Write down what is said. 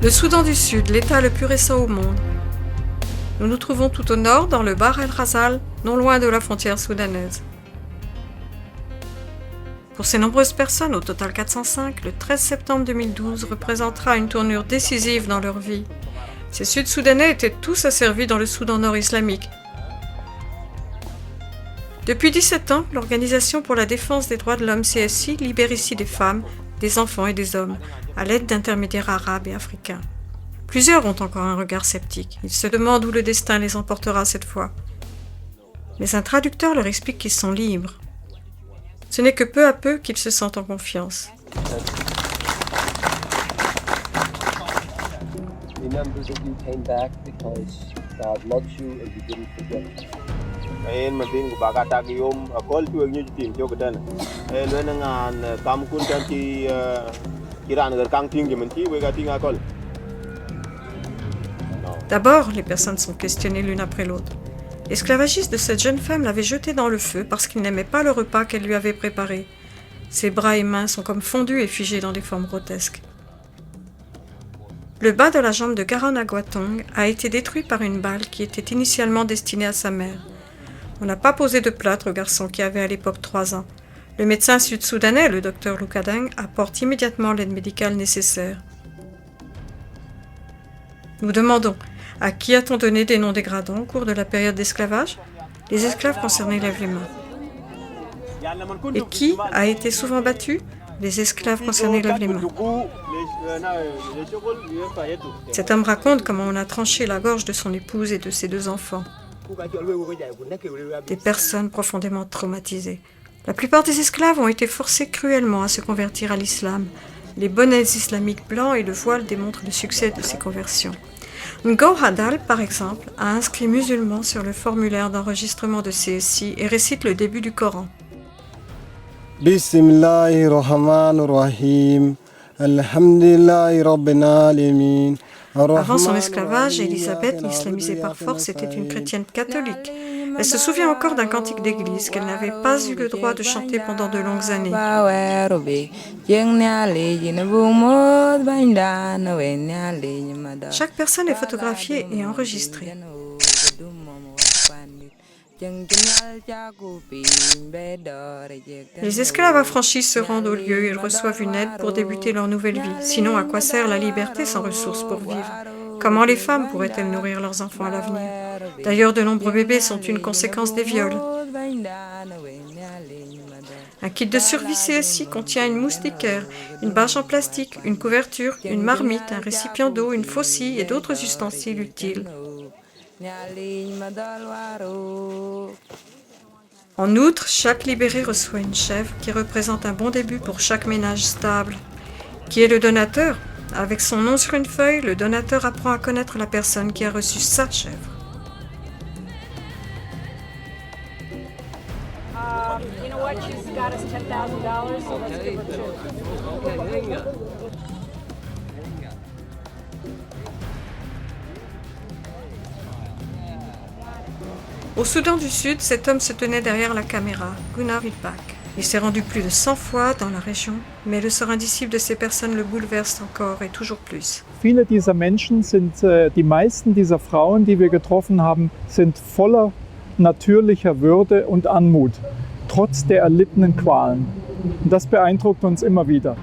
Le Soudan du Sud, l'État le plus récent au monde. Nous nous trouvons tout au nord, dans le Bahr el-Ghazal, non loin de la frontière soudanaise. Pour ces nombreuses personnes, au total 405, le 13 septembre 2012 représentera une tournure décisive dans leur vie. Ces Sud-Soudanais étaient tous asservis dans le Soudan nord islamique. Depuis 17 ans, l'Organisation pour la défense des droits de l'homme CSI libère ici des femmes, des enfants et des hommes, à l'aide d'intermédiaires arabes et africains. Plusieurs ont encore un regard sceptique. Ils se demandent où le destin les emportera cette fois. Mais un traducteur leur explique qu'ils sont libres. Ce n'est que peu à peu qu'ils se sentent en confiance. D'abord, les personnes sont questionnées l'une après l'autre. L'esclavagiste de cette jeune femme l'avait jetée dans le feu parce qu'il n'aimait pas le repas qu'elle lui avait préparé. Ses bras et mains sont comme fondus et figés dans des formes grotesques. Le bas de la jambe de Garon Agwatong a été détruit par une balle qui était initialement destinée à sa mère. On n'a pas posé de plâtre au garçon qui avait à l'époque 3 ans. Le médecin sud-soudanais, le docteur Lukadang, apporte immédiatement l'aide médicale nécessaire. Nous demandons, à qui a-t-on donné des noms dégradants au cours de la période d'esclavage? Les esclaves concernés lèvent les mains. Et qui a été souvent battu? Les esclaves concernés lèvent les mains. Cet homme raconte comment on a tranché la gorge de son épouse et de ses 2 enfants. Des personnes profondément traumatisées. La plupart des esclaves ont été forcés cruellement à se convertir à l'islam. Les bonnets islamiques blancs et le voile démontrent le succès de ces conversions. Ngo Hadal, par exemple, a inscrit musulman sur le formulaire d'enregistrement de CSI et récite le début du Coran. Bismillahirrahmanirrahim. Alhamdulillahi rabbil alamin. Avant son esclavage, Élisabeth, l'islamisée par force, était une chrétienne catholique. Elle se souvient encore d'un cantique d'église qu'elle n'avait pas eu le droit de chanter pendant de longues années. Chaque personne est photographiée et enregistrée. Les esclaves affranchis se rendent au lieu et ils reçoivent une aide pour débuter leur nouvelle vie. Sinon, à quoi sert la liberté sans ressources pour vivre? Comment les femmes pourraient-elles nourrir leurs enfants à l'avenir? D'ailleurs, de nombreux bébés sont une conséquence des viols. Un kit de survie CSI contient une moustiquaire, une bâche en plastique, une couverture, une marmite, un récipient d'eau, une faucille et d'autres ustensiles utiles. En outre, chaque libéré reçoit une chèvre qui représente un bon début pour chaque ménage stable. Qui est le donateur? Avec son nom sur une feuille, le donateur apprend à connaître la personne qui a reçu sa chèvre. Au Soudan du Sud, cet homme se tenait derrière la caméra, Gunnar Wilbach. Il s'est rendu plus de 100 fois dans la région, mais le sort indicible de ces personnes le bouleverse encore et toujours plus. Viele dieser Menschen sind, die meisten dieser Frauen, die wir getroffen haben, sind voller natürlicher Würde und Anmut, trotz der erlittenen Qualen. Und das beeindruckt uns immer wieder.